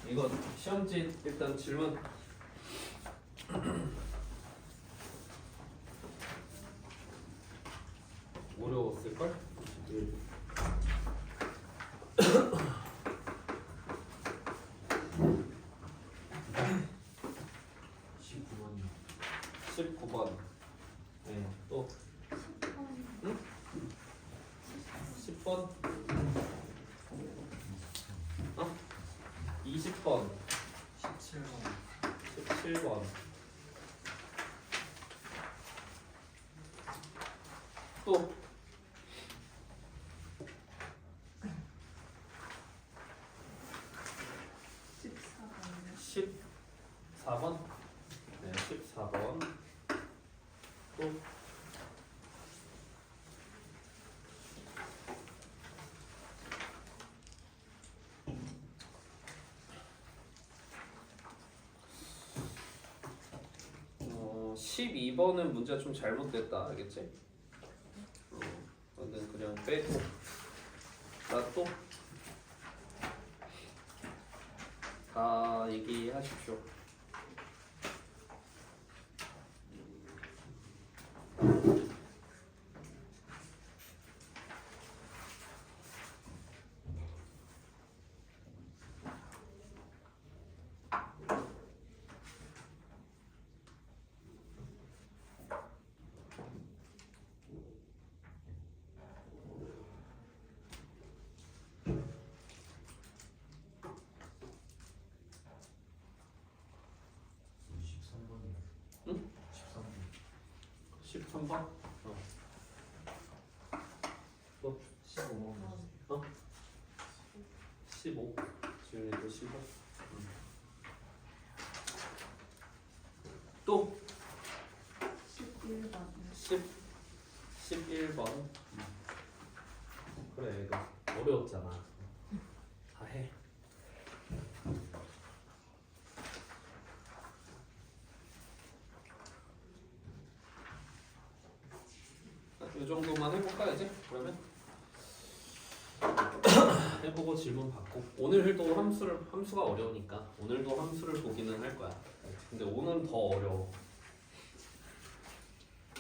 이거 시험지 일단 질문 어려웠을걸? 19번. 네, 또 10번. 20번. 17번. 또 14번. 네, 14번. 또 어, 12번은 문제가 좀 잘못됐다. 알겠지? 너는 그냥 빼고 나 또 다 얘기하십시오. 응? 13번? 또 15번. 15. 지훈이도 15. 또 11번. 11번. 그래, 이거 어려웠잖아. 다 해. 이 정도만 해볼까 이제? 그러면 해보고 질문 받고. 오늘도 함수가 어려우니까 오늘도 함수를 보기는 할 거야. 근데 오늘은 더 어려워.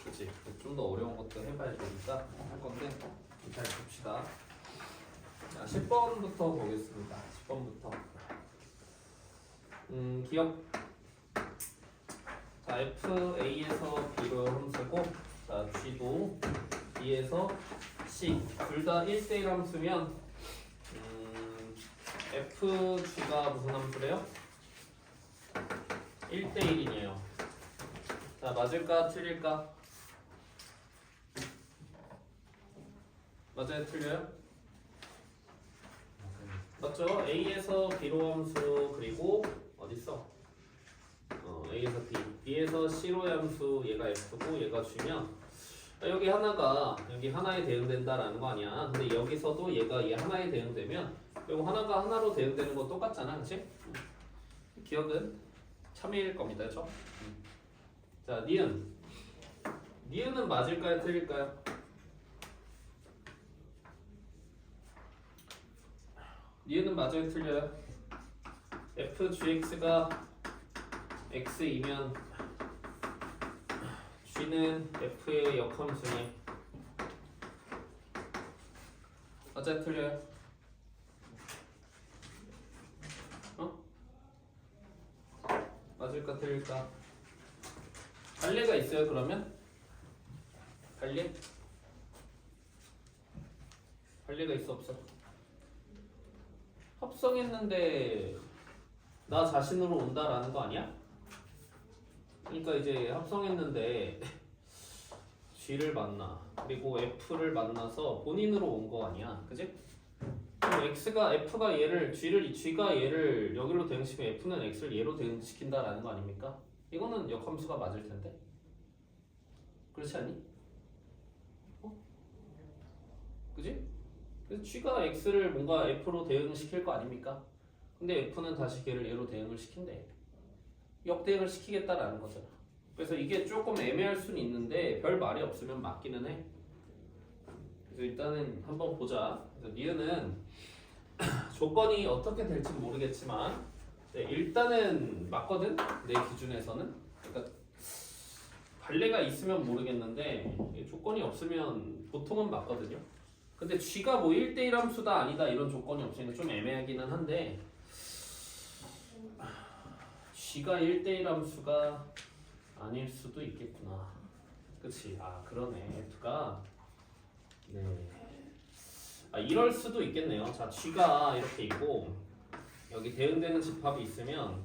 그치? 좀 더 어려운 것도 해봐야 되니까 할 건데 잘 봅시다. 자, 10번부터 보겠습니다. 10번부터. 기억. 자, FA에서 B로 함수고, 자, G도 B에서 C. 둘 다 1대1 함수면, FG가 무슨 함수래요? 1대1이네요. 자, 맞을까? 틀릴까? 맞아요? 틀려요? 맞죠? A에서 B로 함수 그리고 어딨어? A에서 B, B에서 C로의 함수 얘가 F고 얘가 G면 여기 하나가 여기 하나에 대응된다라는 거 아니야. 근데 여기서도 얘가 얘 하나에 대응되면 그리고 하나가 하나로 대응되는 거 똑같잖아, 그렇지? 기억은 참일 겁니다, 그렇죠? 자, 니은은 맞을까요, 틀릴까요? 니은은 맞아요, 틀려요? fgx가 x이면 g는 f의 역함수니 맞아요, 틀려요? 맞을까, 틀릴까? 관례가 있어요, 그러면? 관례? 관례가 있어, 없어? 합성했는데 나 자신으로 온다라는 거 아니야? 그러니까 이제 합성했는데 G를 만나 그리고 F를 만나서 본인으로 온 거 아니야, 그지? 그럼 F가 얘를 G가 얘를 여기로 대응시키면 F는 X를 얘로 대응시킨다라는 거 아닙니까? 이거는 역함수가 맞을 텐데, 그렇지 않니? 그지? 그래서 G가 X를 뭔가 F로 대응시킬 거 아닙니까? 근데 F는 다시 걔를 얘로 대응을 시킨대. 역대응을 시키겠다라는 거잖아. 그래서 이게 조금 애매할 수는 있는데 별 말이 없으면 맞기는 해. 그래서 일단은 한번 보자. 그래서 니은은 조건이 어떻게 될지 모르겠지만 네, 일단은 맞거든 내 기준에서는. 그러니까 발레가 있으면 모르겠는데 조건이 없으면 보통은 맞거든요. 근데 G가 뭐 1대1 함수다 아니다 이런 조건이 없으니까 좀 애매하기는 한데 G가 1대1 함수가 아닐 수도 있겠구나. 그치? 아 그러네. F가 네. 아 이럴 수도 있겠네요. 자 G가 이렇게 있고 여기 대응되는 집합이 있으면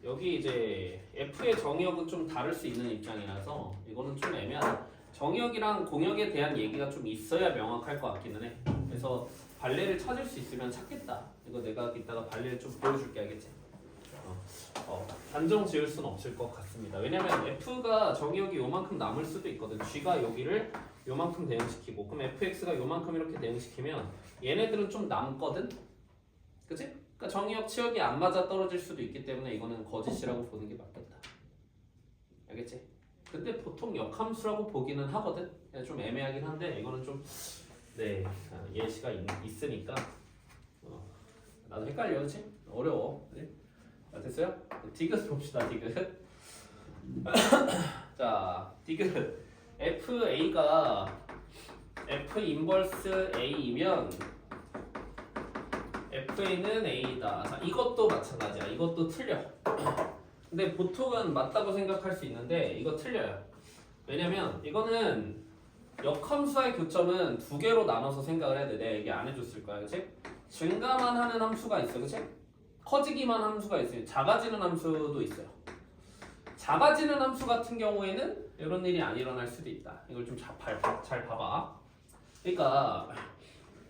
여기 이제 F의 정의역은 좀 다를 수 있는 입장이라서 이거는 좀 애매하다. 정의역이랑 공역에 대한 얘기가 좀 있어야 명확할 것 같기는 해. 그래서 발레를 찾을 수 있으면 찾겠다. 이거 내가 이따가 발레를 좀 보여줄게. 알겠지? 단정 지을 수는 없을 것 같습니다. 왜냐면 F가 정의역이 요만큼 남을 수도 있거든. G가 여기를 요만큼 대응시키고 그럼 fx가 요만큼 이렇게 대응시키면 얘네들은 좀 남거든? 그치? 그러니까 정의역 치역이 안 맞아 떨어질 수도 있기 때문에 이거는 거짓이라고 보는 게 맞겠다. 알겠지? 근데 보통 역함수라고 보기는 하거든? 좀 애매하긴 한데 이거는 좀 네, 예시가 있으니까 나도 헷갈려. 그치? 어려워. 그치? 자, 됐어요? 디귿 봅시다. 디귿 자, 디귿 FA가 F 인버스 A이면 FA는 A다. 자, 이것도 마찬가지야. 이것도 틀려. 근데 보통은 맞다고 생각할 수 있는데 이거 틀려요. 왜냐면 이거는 역함수와의 교점은 두 개로 나눠서 생각을 해야 돼. 내가 얘기 안 해줬을 거야. 그치? 증가만 하는 함수가 있어. 그치? 커지기만 함수가 있어요. 작아지는 함수도 있어요. 작아지는 함수 같은 경우에는 이런 일이 안 일어날 수도 있다. 이걸 좀 잘 봐봐. 그러니까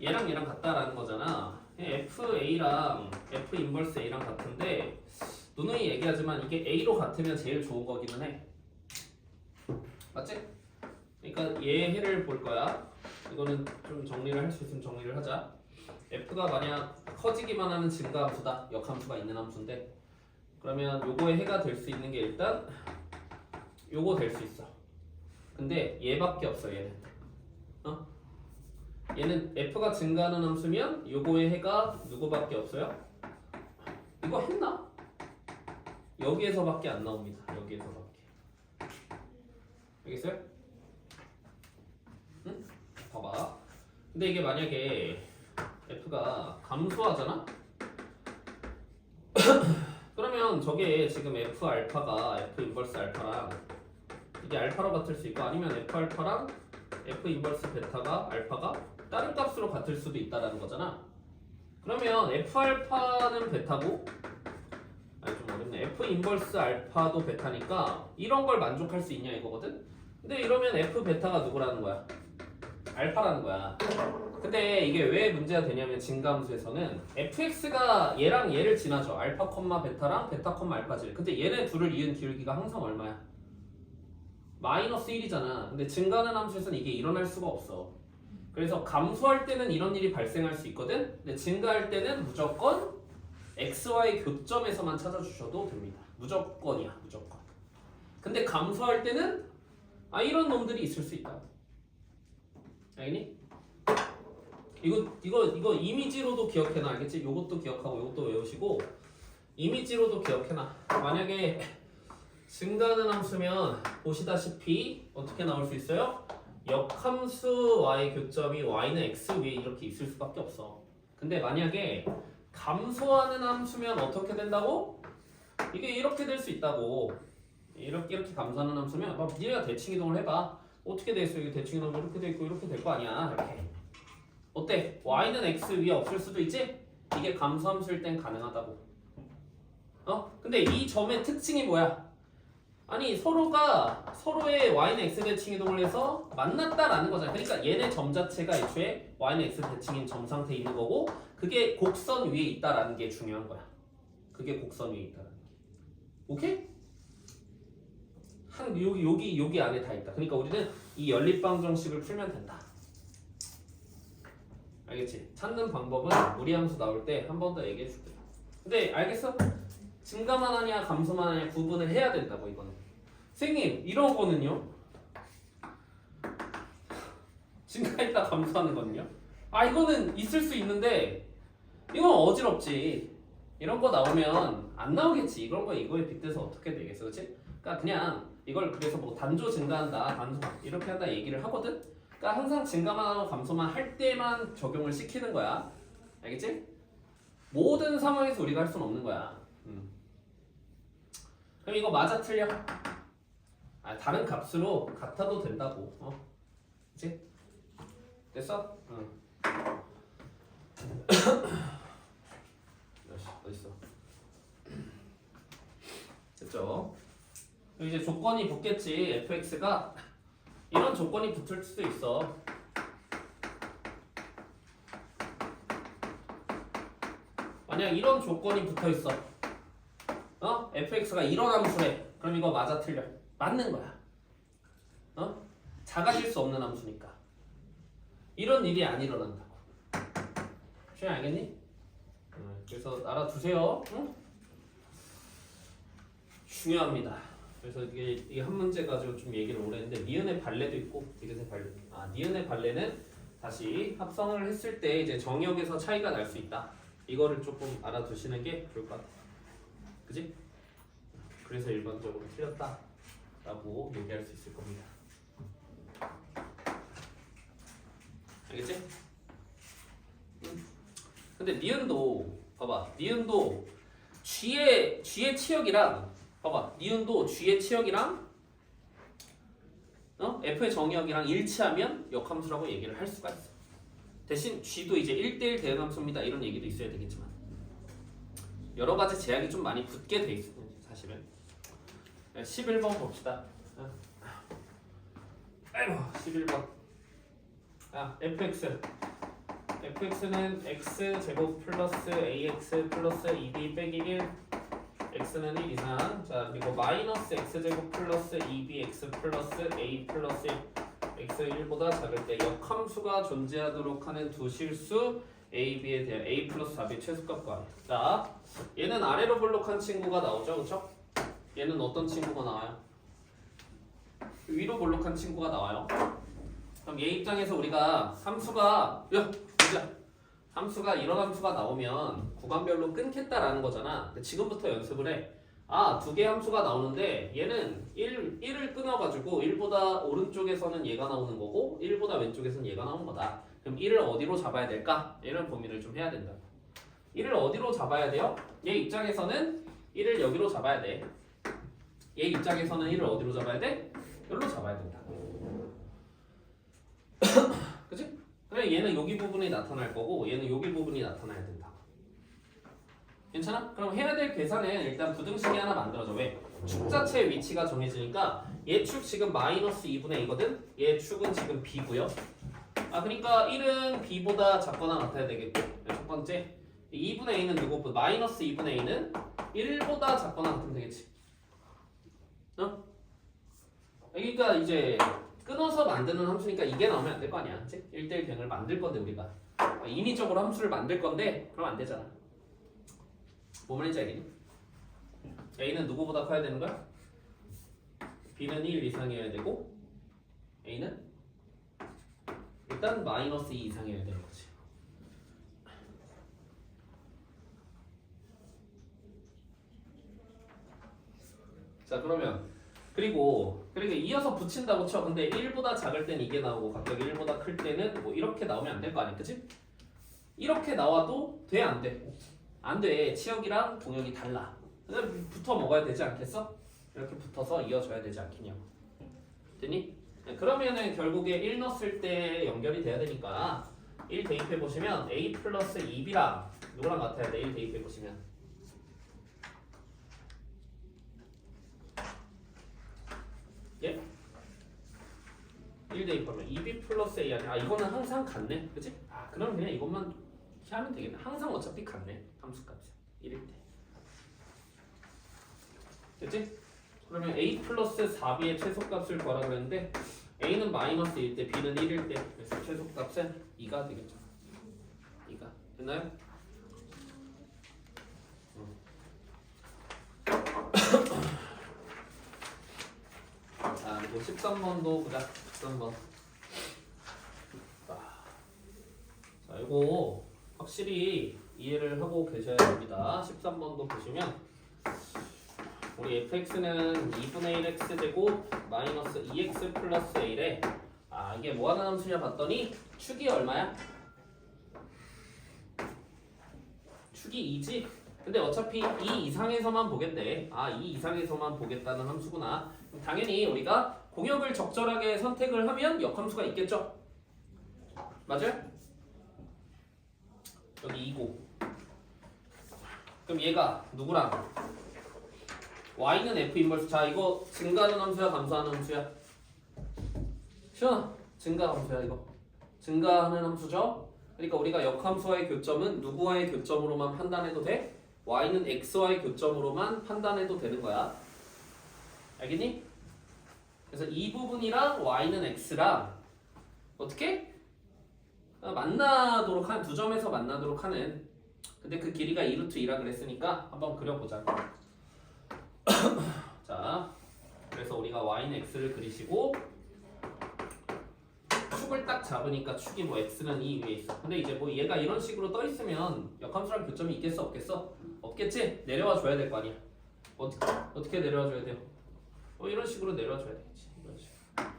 얘랑 얘랑 같다라는 거잖아. FA랑 F 인버스 A랑 같은데 누누이 얘기하지만 이게 A로 같으면 제일 좋은 거기는 해. 맞지? 그러니까 얘 해를 볼 거야. 이거는 좀 정리를 할 수 있으면 정리를 하자. F가 만약 커지기만 하는 증가함수다. 역함수가 있는 함수인데 그러면 요거의 해가 될 수 있는 게 일단 요거 될 수 있어. 근데 얘밖에 없어. 얘는 얘는 F가 증가하는 함수면 요거의 해가 누구밖에 없어요? 이거 했나? 여기에서밖에 안 나옵니다. 여기에서밖에. 알겠어요? 응? 봐봐. 근데 이게 만약에 F가 감소하잖아? 그러면 저게 지금 F 알파가 F 인버스 알파랑 이게 알파로 같을 수 있고 아니면 F 알파랑 F 인버스 베타가 알파가 다른 값으로 같을 수도 있다라는 거잖아. 그러면 F 알파는 베타고 아니 좀 어렵네. F 인버스 알파도 베타니까 이런 걸 만족할 수 있냐 이거거든? 근데 이러면 F 베타가 누구라는 거야? 알파라는 거야. 근데 이게 왜 문제가 되냐면 증가함수에서는 fx가 얘랑 얘를 지나죠. 알파 콤마 베타랑 베타 콤마 알파지. 근데 얘네 둘을 이은 기울기가 항상 얼마야? 마이너스 1이잖아. 근데 증가하는 함수에서는 이게 일어날 수가 없어. 그래서 감소할 때는 이런 일이 발생할 수 있거든. 근데 증가할 때는 무조건 xy의 교점에서만 찾아주셔도 됩니다. 무조건이야. 무조건. 근데 감소할 때는 이런 놈들이 있을 수 있다. 알겠니? 이거 이미지로도 기억해놔. 알겠지? 요것도 기억하고 요것도 외우시고 이미지로도 기억해놔. 만약에 증가하는 함수면 보시다시피 어떻게 나올 수 있어요? 역함수와의 교점이 y는 x 위에 이렇게 있을 수밖에 없어. 근데 만약에 감소하는 함수면 어떻게 된다고? 이게 이렇게 될 수 있다고. 이렇게 감소하는 함수면 니네가 대칭 이동을 해봐. 어떻게 돼 있어? 이게 대칭 이동 이렇게 돼 있고 이렇게 될 거 아니야. 이렇게. 어때? y는 x 위에 없을 수도 있지? 이게 감소함수일 땐 가능하다고. 근데 이 점의 특징이 뭐야? 아니 서로의 y는 x 대칭 이동을 해서 만났다라는 거잖아. 그러니까 얘네 점 자체가 애초에 y는 x 대칭인 점 상태에 있는 거고 그게 곡선 위에 있다라는 게 중요한 거야. 그게 곡선 위에 있다라는 게. 오케이? 여기 안에 다 있다. 그러니까 우리는 이 연립방정식을 풀면 된다. 알겠지? 찾는 방법은 무리함수 나올 때 한 번 더 얘기해 줄게. 근데 알겠어? 증가만 하냐 감소만 하냐 구분을 해야 된다고. 이거는 선생님 이런 거는요? 증가했다 감소하는 거는요? 이거는 있을 수 있는데 이건 어지럽지. 이런 거 나오면 안 나오겠지. 이런 거 이거에 빗대서 어떻게 되겠어, 그렇지? 그러니까 그냥 이걸 그래서 뭐 단조 증가한다, 단소만 이렇게 한다 얘기를 하거든. 그러니까 항상 증가만 하고 감소만 할 때만 적용을 시키는 거야. 알겠지? 모든 상황에서 우리가 할 수는 없는 거야. 그럼 이거 맞아 틀려? 다른 값으로 같아도 된다고. 그치? 됐어? 응. 어딨어? 됐죠? 그럼 이제 조건이 붙겠지. fx가 이런 조건이 붙을 수도 있어. 만약 이런 조건이 붙어 있어. fx가 이런 함수래. 그럼 이거 맞아 틀려? 맞는 거야. 작아질 수 없는 함수니까. 이런 일이 안 일어난다고. 쉐 알겠니? 그래서 알아두세요. 응? 중요합니다. 그래서 이게 한 문제 가지고 좀 얘기를 오래 했는데 니은의 발레도 있고 디귿의 발레. 니은의 발레는 다시 합성을 했을 때 이제 정역에서 차이가 날 수 있다. 이거를 조금 알아두시는 게 좋을 것 같아. 그지? 그래서 일반적으로 틀렸다라고 얘기할 수 있을 겁니다. 알겠지? 근데 니은도 봐봐. 니은도 G의 치역이랑 봐봐. 니은도 G의 치역이랑 F의 정역이랑 일치하면 역함수라고 얘기를 할 수가 있어. 대신 G도 이제 1대1 대응함수입니다. 이런 얘기도 있어야 되겠지만 여러 가지 제약이 좀 많이 붙게 돼 있어. 사실은 11번 봅시다. 아이고 11번. fx는 x제곱 플러스 ax 플러스 2b 빼기 1 x는 1 이상. 자 그리고 마이너스 x제곱 플러스 2bx 플러스 a 플러스 1 x 1보다 작을 때 역함수가 존재하도록 하는 두 실수 a, b에 대한 a 플러스 4b 최소값 구하기. 자 얘는 아래로 볼록한 친구가 나오죠, 그렇죠? 얘는 어떤 친구가 나와요? 위로 볼록한 친구가 나와요. 그럼 얘 입장에서 우리가 함수가 함수가 이런 함수가 나오면 구간별로 끊겠다라는 거잖아. 근데 지금부터 연습을 해. 두 개의 함수가 나오는데 얘는 1을 끊어가지고 1보다 오른쪽에서는 얘가 나오는 거고 1보다 왼쪽에서는 얘가 나오는 거다. 그럼 1을 어디로 잡아야 될까? 이런 고민을 좀 해야 된다. 1을 어디로 잡아야 돼요? 얘 입장에서는 1을 여기로 잡아야 돼. 얘 입장에서는 1을 어디로 잡아야 돼? 여기로 잡아야 된다. 그치? 그래 얘는 여기 부분이 나타날 거고 얘는 여기 부분이 나타나야 된다. 괜찮아? 그럼 해야 될 계산은 일단 부등식이 하나 만들어져. 왜? 축 자체의 위치가 정해지니까 얘 축 지금 마이너스 2분의 A거든? 얘 축은 지금 B고요. 그러니까 1은 B보다 작거나 같아야 되겠고 첫 번째 2분의 A는 누구? 마이너스 2분의 A는 1보다 작거나 같으면 되겠지. 그러니까 이제 끊어서 만드는 함수니까 이게 나오면 안 될 거 아니야. 그치? 1대1 대응을 만들 건데 우리가 인위적으로 함수를 만들 건데 그럼 안 되잖아. 뭐 말인지 알겠니? A는 누구보다 커야 되는 거야? B는 1 이상이어야 되고 A는 일단 마이너스 2 이상이어야 되는 거지. 자 그러면 그리고 이어서 붙인다고 쳐. 근데 1보다 작을 땐 이게 나오고 갑자기 1보다 클 때는 뭐 이렇게 나오면 안 될 거 아니야, 그치? 이렇게 나와도 돼, 안 돼? 안 돼. 치역이랑 동역이 달라. 그냥 붙어 먹어야 되지 않겠어? 이렇게 붙어서 이어져야 되지 않겠냐고. 됐니? 그러면은 결국에 1 넣었을 때 연결이 돼야 되니까 1 대입해 보시면 a 플러스 2b랑 누구랑 같아야 돼? 1 대입해 보시면 예? 1 대입하면 2b 플러스 a 아니야? 이거는 항상 같네, 그치? 그럼 그냥 이것만 하면 되겠네. 항상 어차피 같네, 함수값이 1일 때. 됐지? 그러면 a 플러스 4b의 최소값을 구하라 그랬는데 a는 마이너스 1일 때 b는 1일 때 그래서 최소값은 2가 되겠죠. 2가 됐나요? 자 그리고 13번도 보자. 13번. 자 이거 확실히 이해를 하고 계셔야 됩니다. 13번도 보시면 우리 fx는 2분의 1x 제곱 마이너스 2x 플러스 a래. 아 이게 뭐 하는 함수냐 봤더니 축이 얼마야? 축이 2지? 근데 어차피 2 이상에서만 보겠대. 아 2 이상에서만 보겠다는 함수구나. 당연히 우리가 공역을 적절하게 선택을 하면 역함수가 있겠죠? 맞아요? 여기 2고 그럼 얘가 누구랑? y는 f 인버스. 자 이거 증가하는 함수야 감소하는 함수야? 시원아 증가 함수야 이거. 증가하는 함수죠? 그러니까 우리가 역함수와의 교점은 누구와의 교점으로만 판단해도 돼? y는 x와의 교점으로만 판단해도 되는 거야. 알겠니? 그래서 이 부분이랑 y는 x랑 어떻게? 만나도록 하는 두 점에서 만나도록 하는. 근데 그 길이가 2루트 2라 그랬으니까 한번 그려보자. 자, 그래서 우리가 y는 x를 그리시고 축을 딱 잡으니까 축이 뭐 x는 이 위에 있어. 근데 이제 뭐 얘가 이런 식으로 떠 있으면 역함수랑 교점이 있겠어 없겠어? 없겠지? 내려와 줘야 될 거 아니야. 어떻게 내려와 줘야 돼요? 이런 식으로 내려와 줘야 되겠지. 이런 식으로.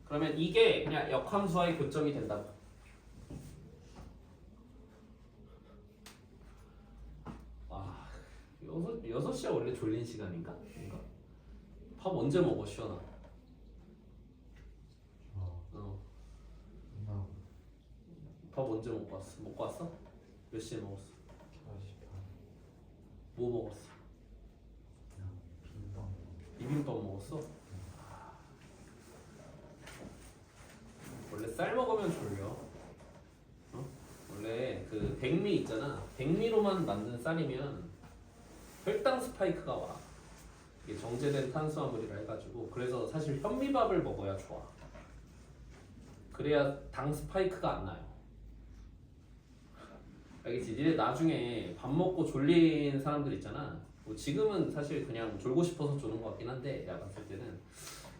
그러면 이게 그냥 역함수와의 교점이 된다고. 와, 6시야 원래 졸린 시간인가? 뭔가? 밥 언제 먹어 시원아? 밥 언제 먹고 왔어? 먹고 왔어? 몇 시에 먹었어? 9시 반. 뭐 먹었어? 그냥 비빔밥. 비빔밥 먹었어? 원래 쌀 먹으면 졸려. 어? 원래 그 백미 있잖아. 백미로만 만든 쌀이면 혈당 스파이크가 와. 이게 정제된 탄수화물이라 해가지고. 그래서 사실 현미밥을 먹어야 좋아. 그래야 당 스파이크가 안 나요. 알겠지? 니네 나중에 밥 먹고 졸린 사람들 있잖아. 뭐 지금은 사실 그냥 졸고 싶어서 조는 것 같긴 한데 내가 봤을 때는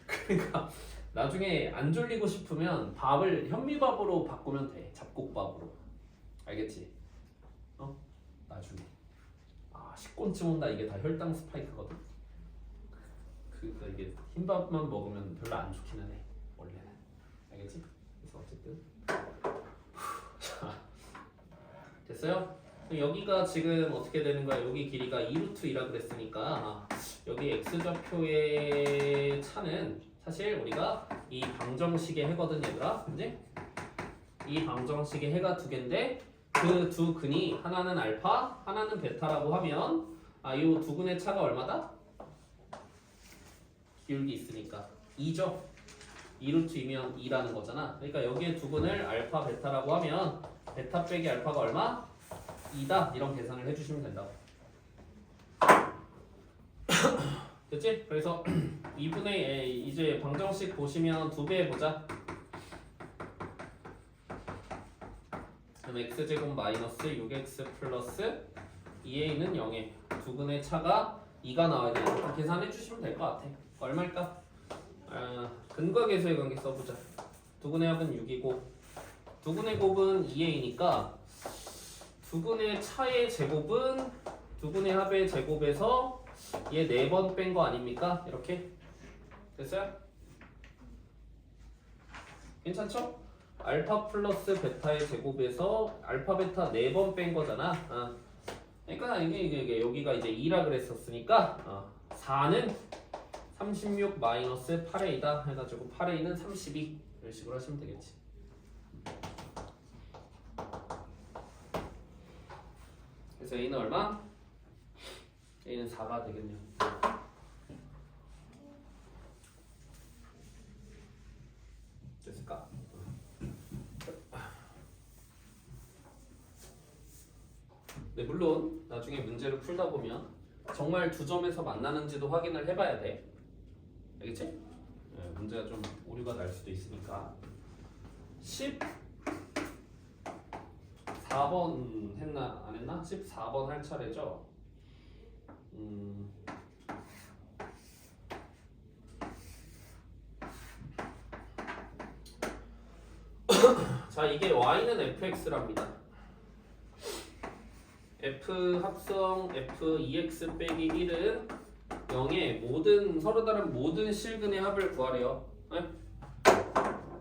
그러니까 나중에 안 졸리고 싶으면 밥을 현미밥으로 바꾸면 돼. 잡곡밥으로. 알겠지? 나중에 식곤증 온다. 이게 다 혈당 스파이크거든. 그러니까 이게 흰밥만 먹으면 별로 안 좋기는 해 원래는. 알겠지? 그래서 어쨌든 자 됐어요? 여기가 지금 어떻게 되는 거야? 여기 길이가 2루트 2라 그랬으니까 여기 x좌표의 차는 사실 우리가 이 방정식의 해거든 얘들아. 그지? 이 방정식의 해가 두 개인데 그 두 근이 하나는 알파 하나는 베타라고 하면 이 두 근의 차가 얼마다? 기울기 있으니까 2죠? 2루트 2면 2라는 거잖아. 그러니까 여기에 두 근을 알파 베타라고 하면 베타 빼기 알파가 얼마? 2다. 이런 계산을 해주시면 된다고. 됐지? 그래서 2분의 이제 방정식 보시면 두 배 해보자. 그럼 x제곱 마이너스 6x 플러스 2a는 0에 두 근의 차가 2가 나와야 되니까 계산해 주시면 될 것 같아. 얼마일까? 근과 계수의 관계 써보자. 두 근의 합은 6이고 두 근의 곱은 2a니까 두 근의 차의 제곱은 두 근의 합의 제곱에서 얘 4번 뺀 거 아닙니까? 이렇게 됐어요? 괜찮죠? 알파 플러스 베타의 제곱에서 알파 베타 4번 뺀 거잖아. 그러니까 이게 여기가 이제 2라 그랬었으니까 4는 36 마이너스 8a다 해가지고 8a는 32 이런 식으로 하시면 되겠지. 그래서 a는 얼마? a는 4가 되겠네요. 됐을까? 네, 물론 나중에 문제를 풀다 보면 정말 두 점에서 만나는지도 확인을 해봐야 돼. 알겠지? 네, 문제가 좀 오류가 날 수도 있으니까. 14번 했나 안 했나? 14번 할 차례죠. 자, 이게 y는 fx랍니다. f 합성 f 2x 빼기 1은 0의 모든 서로 다른 모든 실근의 합을 구하래요. 네?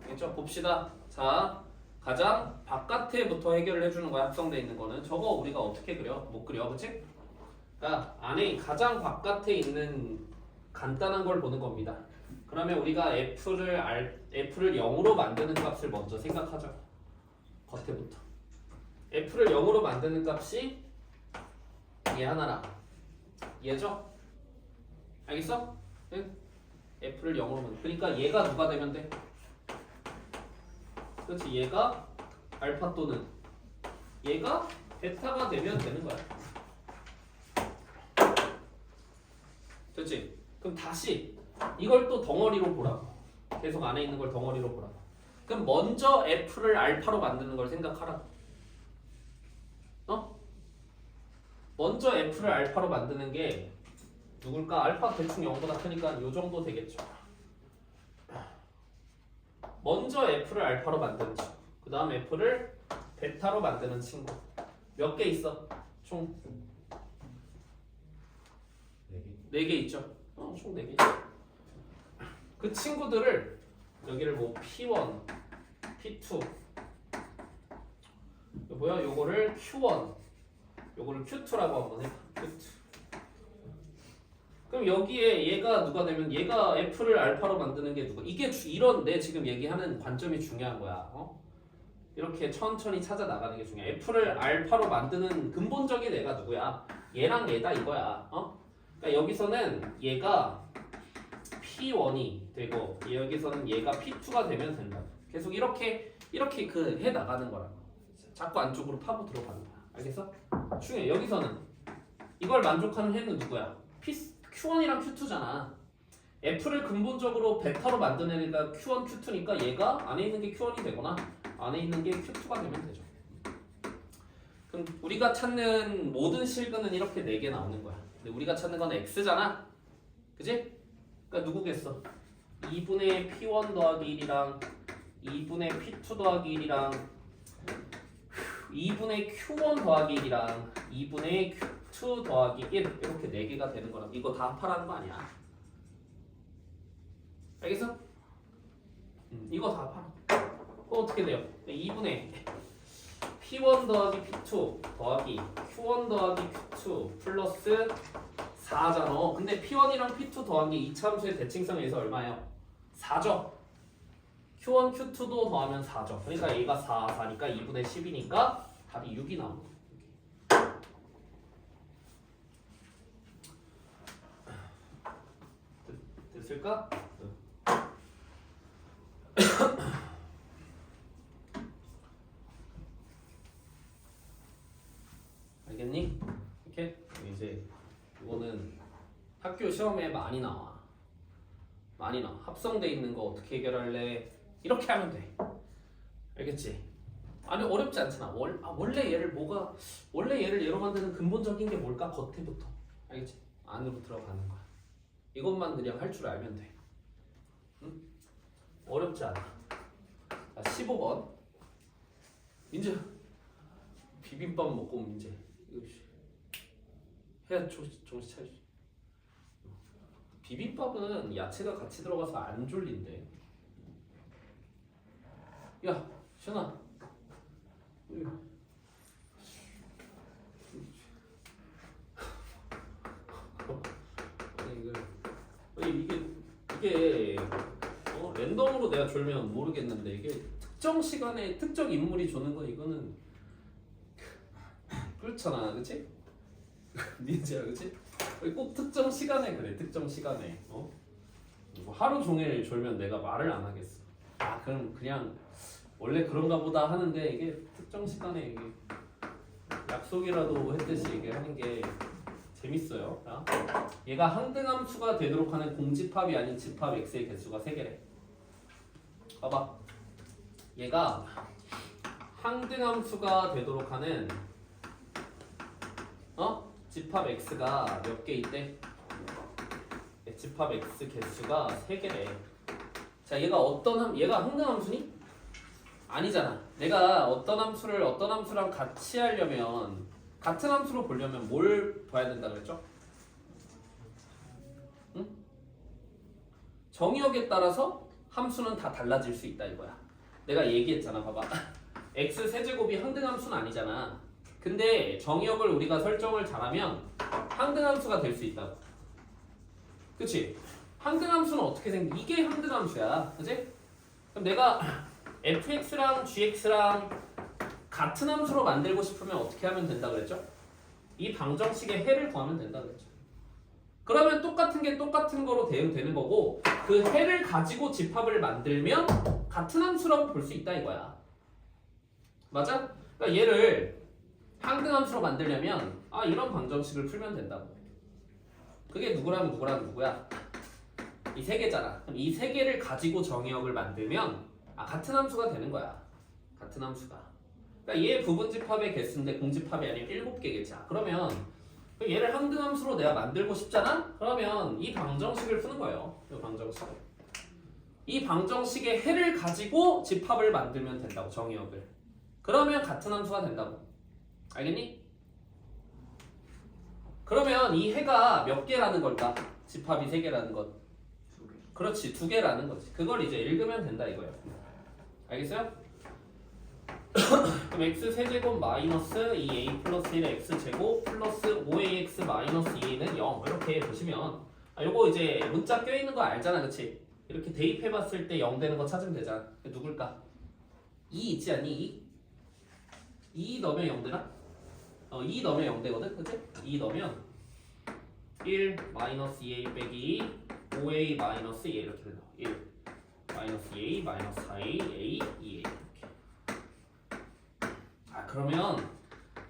알겠죠? 봅시다. 자, 가장 바깥에부터 해결을 해주는 거야. 합성돼 있는 거는 저거 우리가 어떻게 그려? 못 그려, 그렇지? 그러니까 안에 가장 바깥에 있는 간단한 걸 보는 겁니다. 그러면 우리가 f를 0으로 만드는 값을 먼저 생각하죠. 겉에부터 f를 0으로 만드는 값이 얘 하나라. 얘죠? 알겠어? 응? f를 0으로 만드. 그러니까 얘가 누가 되면 돼? 그렇지. 얘가 알파 또는 얘가 베타가 되면 되는 거야. 그렇지? 그럼 다시 이걸 또 덩어리로 보라고. 계속 안에 있는 걸 덩어리로 보라고. 그럼 먼저 f를 알파로 만드는 걸 생각하라고. 어? 먼저 f를 알파로 만드는 게 누굴까? 알파 대충 0보다 크니까 요 정도 되겠죠. 먼저 f를 알파로 만드는 친구. 그 다음 f를 베타로 만드는 친구. 몇 개 있어? 총 4개 있죠. 총 4개 있어. 그 친구들을 여기를 뭐 P1, P2 뭐야? 요거를 Q1 요거를 Q2라고 한번 해. Q2. 그럼 여기에 얘가 누가 되면 얘가 F를 알파로 만드는 게 누가? 이게 이런 내 지금 얘기하는 관점이 중요한 거야. 이렇게 천천히 찾아 나가는 게 중요해. F를 알파로 만드는 근본적인 애가 누구야? 얘랑 얘다 이거야. 그러니까 여기서는 얘가 P1이 되고 여기서는 얘가 P2가 되면 된다. 계속 이렇게 그 해 나가는 거라고. 자꾸 안쪽으로 파고 들어가는 거야. 알겠어? 중요해. 여기서는 이걸 만족하는 해는 누구야? Q1이랑 Q2잖아. F를 근본적으로 베타로 만드는 애가 Q1, Q2니까 얘가 안에 있는 게 Q1이 되거나 안에 있는 게 Q2가 되면 되죠. 그럼 우리가 찾는 모든 실근은 이렇게 4개 나오는 거야. 근데 우리가 찾는 건 X잖아. 그지? 그러니까 누구겠어? 2분의 P1 더하기 1이랑 2분의 P2 더하기 1이랑 2분의 Q1 더하기 1이랑 2분의 Q2 더하기 1 이렇게 4개가 되는 거라. 이거 다 합하라는 거 아니야. 알겠어? 이거 다 합하라. 어떻게 돼요? 2분의 P1 더하기 P2 더하기 Q1 더하기 Q2 플러스 4잖아. 근데 P1이랑 P2 더한 게 이차함수의 대칭성에 의해서 얼마예요? 4죠. Q1, Q2도 더하면 4죠. 그러니까 얘가 4니까 2분의 10이니까 답이 6이 나오는 거야. 됐을까? 알겠니? 이렇게 이제 이거는 학교 시험에 많이 나와. 합성돼 있는 거 어떻게 해결할래? 이렇게 하면 돼. 알겠지? 아니 어렵지 않잖아. 원래 얘를 얘로 만드는 근본적인 게 뭘까? 겉에부터. 알겠지? 안으로 들어가는 거야. 이것만 그냥 할 줄 알면 돼. 응? 어렵지 않아. 자, 15번. 민재 비빔밥 먹고 오면 민재 이거 해야 정신 차리지. 비빔밥은 야채가 같이 들어가서 안 졸린대. 야, 시연아. 이게 랜덤으로 내가 졸면 모르겠는데 이게 특정 시간에 특정 인물이 조는 건 이거는 그렇잖아, 그렇지? 민지야, 그렇지? 꼭 특정 시간에 그래, 특정 시간에. 뭐 하루 종일 졸면 내가 말을 안 하겠어. 그럼 그냥 원래 그런가 보다 하는데 이게 특정 시간에 이게 약속이라도 했듯이 이게 하는 게 재밌어요. 자, 얘가 항등함수가 되도록 하는 공집합이 아닌 집합 x의 개수가 3개래. 봐봐. 얘가 항등함수가 되도록 하는 집합 x가 몇 개 있대? 집합 x 개수가 3개래. 자, 얘가 항등함수니? 아니잖아. 내가 어떤 함수랑 같이 하려면 같은 함수로 보려면 뭘 봐야 된다 그랬죠? 응? 정의역에 따라서 함수는 다 달라질 수 있다 이거야. 내가 얘기했잖아. 봐봐. x 세제곱이 항등함수는 아니잖아. 근데 정의역을 우리가 설정을 잘하면 항등함수가 될 수 있다고. 그치? 항등함수는 어떻게 이게 항등함수야. 그치? 그럼 내가 fx랑 gx랑 같은 함수로 만들고 싶으면 어떻게 하면 된다 그랬죠? 이 방정식의 해를 구하면 된다 그랬죠. 그러면 똑같은 게 똑같은 거로 대응되는 거고 그 해를 가지고 집합을 만들면 같은 함수라고 볼 수 있다 이거야. 맞아? 그러니까 얘를 항등함수로 만들려면 이런 방정식을 풀면 된다고. 그게 누구랑 누구랑 누구야? 이 세 개잖아. 그럼 이 세 개를 가지고 정의역을 만들면 같은 함수가 되는 거야. 같은 함수가. 그러니까 얘 부분집합의 개수인데 공집합이 아니면 7개겠지. 그러면 얘를 항등함수로 내가 만들고 싶잖아? 그러면 이 방정식을 푸는 거예요. 이 방정식. 이 방정식의 해를 가지고 집합을 만들면 된다고. 정의역을. 그러면 같은 함수가 된다고. 알겠니? 그러면 이 해가 몇 개라는 걸까? 집합이 3개라는 것. 그렇지, 2개라는 거지. 그걸 이제 읽으면 된다 이거예요. 알겠어요? 그럼 x 세제곱 마이너스 2a 플러스 1의 x제곱 플러스 5ax 마이너스 2a는 0 이렇게 보시면 요거 이제 문자 껴있는 거 알잖아. 그치? 이렇게 대입해봤을 때 0 되는 거 찾으면 되잖아. 누굴까? 2 있지 않니? 2 넣으면 0 되나? 2 넣으면 0 되거든? 그치? 2 넣으면 1 마이너스 2a 빼기 5a 마이너스 2 이렇게 된다. 1 마이너스 2a 마이너스 4a a 2a 그러면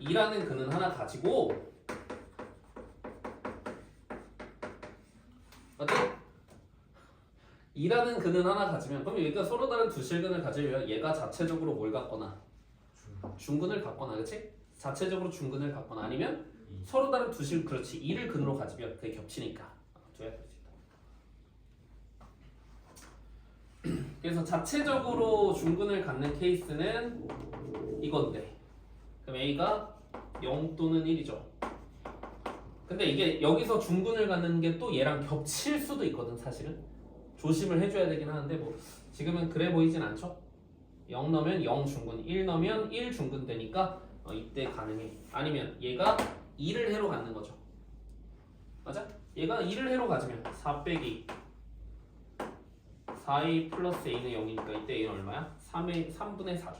2라는 근은 하나 가지고 어때? 2라는 근은 하나 가지면 그럼 얘가 서로 다른 두 실근을 가지려면 얘가 자체적으로 뭘 갖거나 중근을 갖거나 그치? 자체적으로 중근을 갖거나 아니면 서로 다른 두 실 그렇지 2를 근으로 가지면 그게 겹치니까 둬야 될 수 있다. 그래서 자체적으로 중근을 갖는 케이스는 이건데 그럼 A가 0 또는 1이죠. 근데 이게 여기서 중근을 갖는 게 또 얘랑 겹칠 수도 있거든. 사실은 조심을 해줘야 되긴 하는데 뭐 지금은 그래 보이진 않죠. 0 넣으면 0 중근, 1 넣으면 1 중근 되니까 이때 가능해. 아니면 얘가 2를 해로 갖는 거죠. 맞아? 얘가 2를 해로 가지면 4 빼기 4a 플러스 a는 0이니까 이때 a는 얼마야? 3분의 4죠.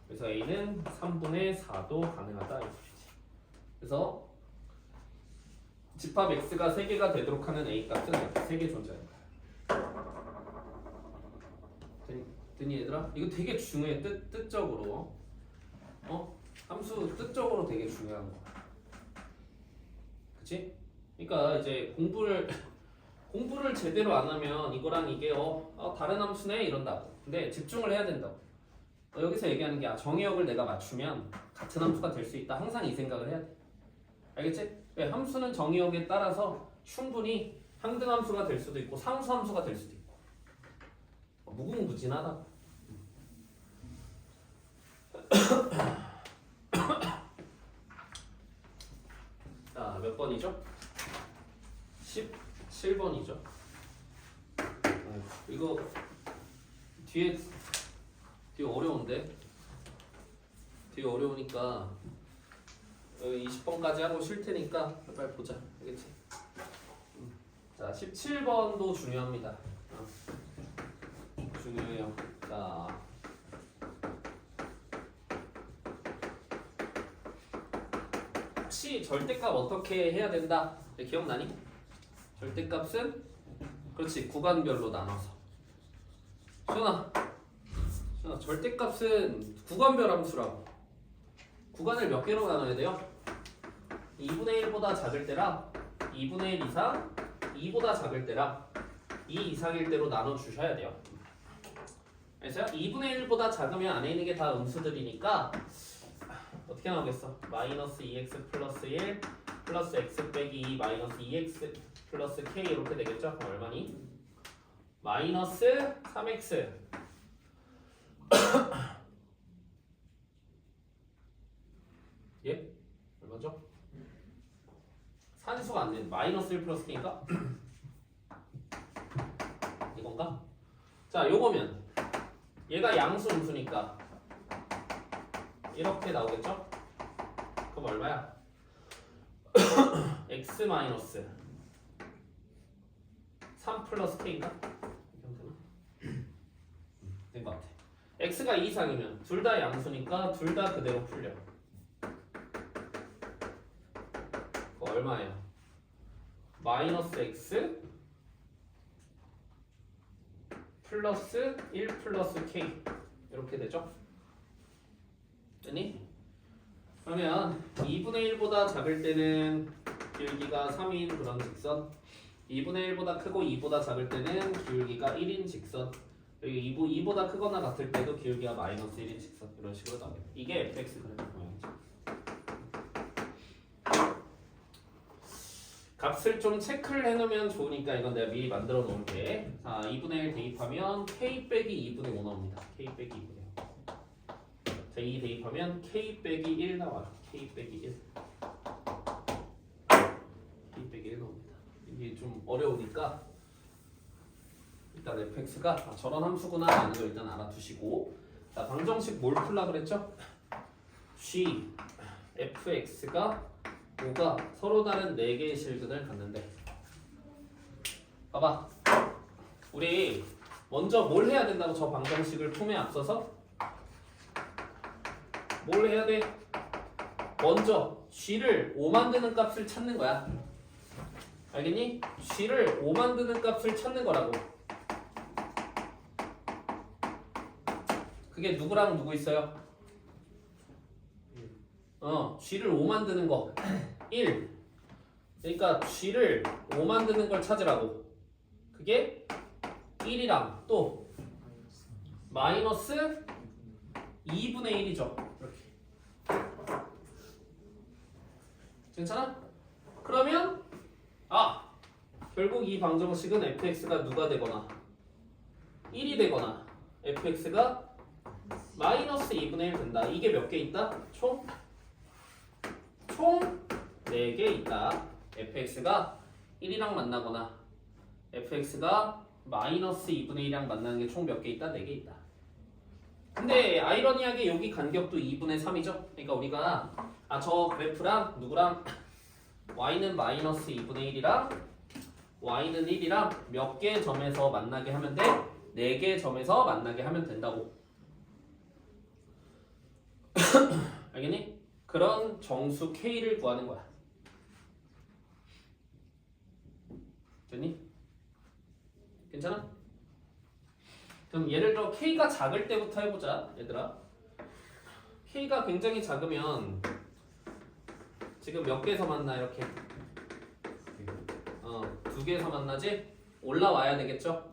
그래서 a는 3분의 4도 가능하다 이 소리지. 그래서 집합 x가 3개가 되도록 하는 a 값은 3개 존재한다. 되니 얘들아? 이거 되게 중요해. 뜻적으로. 함수 뜻적으로 되게 중요한 거야. 그치? 그러니까 이제 공부를 제대로 안 하면 이거랑 이게 다른 함수네 이런다고. 근데 집중을 해야 된다고. 여기서 얘기하는 게 정의역을 내가 맞추면 같은 함수가 될 수 있다. 항상 이 생각을 해야 돼. 알겠지? 왜? 함수는 정의역에 따라서 충분히 항등함수가 될 수도 있고 상수함수가 될 수도 있고 무궁무진하다. 자, 몇 번이죠? 17번이죠. 이거 뒤에 어려운데? 뒤에 어려우니까 20번까지 하고 쉴 테니까 빨리 보자. 알겠지? 자, 17번도 중요합니다. 중요해요. 자, 혹시 절대값 어떻게 해야 된다? 기억나니? 절대값은 그렇지 구간별로 나눠서. 수연아, 절대값은 구간별 함수라고. 구간을 몇 개로 나눠야 돼요? 2분의 1보다 작을 때랑 2분의 1 이상, 2보다 작을 때랑 2 이상일 때로 나눠 주셔야 돼요. 알겠어요? 2분의 1보다 작으면 안에 있는 게 다 음수들이니까 어떻게 나오겠어? 마이너스 2x 플러스 1 플러스 x 빼기 2 마이너스 2x 플러스 k 이렇게 되겠죠? 그럼 얼마니? 마이너스 3x 예? 거죠? 산수가 안 돼. 마이너스 1 플러스 K인가? 이건가? 자, 요거면 얘가 양수 음수니까 이렇게 나오겠죠? 그럼 얼마야? x 마이너스 3 플러스 K인가? 된 것 같아. x가 2 이상이면 둘 다 양수니까 둘 다 그대로 풀려. 그거 얼마예요? 마이너스 x 플러스 1 플러스 k 이렇게 되죠? 됐니? 그러면 2분의 1보다 작을 때는 기울기가 3인 그런 직선, 2분의 1보다 크고 2보다 작을 때는 기울기가 1인 직선, 그리고 2보다 크거나 같을 때도 기울기가 마이너스 1인 직선, 이런 식으로 나옵니다. 이게 fx 그래프 모양이죠. 값을 좀 체크를 해놓으면 좋으니까 이건 내가 미리 만들어 놓을게. 자, 2분의 1 대입하면 k 빼기 2분의 5 나옵니다. k 빼기 2분의 5. 자, 2 대입하면 k 빼기 1 나와요. k 빼기 1. k 빼기 1 나옵니다. 이게 좀 어려우니까 일단 fx가 저런 함수구나 라는 걸 일단 알아두시고, 자, 방정식 뭘 풀라 그랬죠? g fx가 5가 서로 다른 4개의 실근을 갖는데, 봐봐, 우리 먼저 뭘 해야 된다고? 저 방정식을 품에 앞서서 뭘 해야 돼? 먼저 g를 5 만드는 값을 찾는 거야. 알겠니? g를 5 만드는 값을 찾는 거라고. 그게 누구랑 누구 있어요? g를 5 만드는 거 1. 그러니까 g를 5 만드는 걸 찾으라고. 그게 1이랑 또 마이너스 2분의 1이죠. 이렇게. 괜찮아? 그러면 결국 이 방정식은 fx가 누가 되거나 1이 되거나 fx가 마이너스 2분의 1 된다. 이게 몇 개 있다? 총 4개 있다. fx가 1이랑 만나거나 fx가 마이너스 2분의 1이랑 만나는 게 총 몇 개 있다? 4개 있다. 근데 아이러니하게 여기 간격도 2분의 3이죠. 그러니까 우리가 저 그래프랑 누구랑 y는 마이너스 2분의 1이랑 y는 1이랑 몇 개 점에서 만나게 하면 돼? 4개 점에서 만나게 하면 된다고. 알겠니? 그런 정수 K를 구하는 거야. 됐니? 괜찮아? 그럼 예를 들어 K가 작을 때부터 해보자, 얘들아. K가 굉장히 작으면 지금 몇 개에서 만나? 이렇게 2개에서 만나지? 올라와야 되겠죠?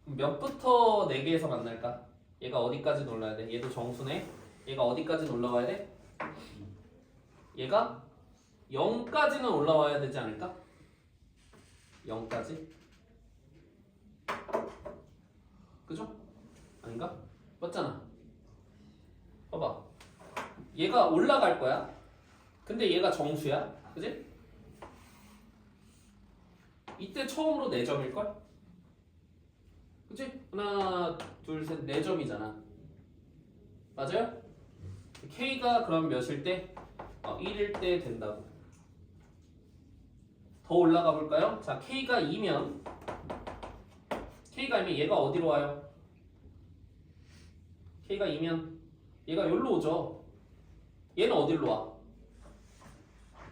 그럼 몇부터 4개에서 만날까? 얘가 어디까지 올라야 돼? 얘도 정수네. 얘가 어디까지 올라와야 돼? 얘가 0까지는 올라와야 되지 않을까? 0까지? 그죠? 아닌가? 맞잖아. 봐봐. 얘가 올라갈 거야. 근데 얘가 정수야. 그지? 이때 처음으로 4점일걸? 그치? 하나, 둘, 셋, 4점이잖아. 맞아요? K가 그럼 몇일 때? 1일 때 된다고. 더 올라가 볼까요? 자, K가 2면 얘가 어디로 와요? K가 2면 얘가 여기로 오죠. 얘는 어디로 와?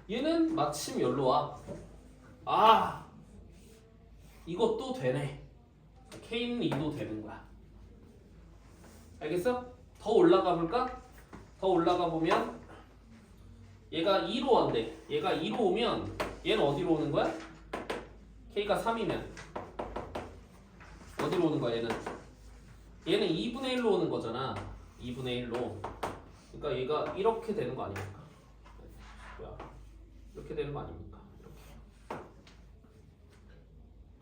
얘는 마침 여기로 와. 이것도 되네. K는 2도 되는 거야. 알겠어? 더 올라가 볼까? 더 올라가 보면 얘가 2로 온대. 얘가 2로 오면 얘는 어디로 오는 거야? K가 3이면 어디로 오는 거야? 얘는 2분의 1로 오는 거잖아. 2분의 1로. 그러니까 얘가 이렇게 되는 거 아닙니까? 뭐야? 이렇게 되는 거 아닙니까? 이렇게.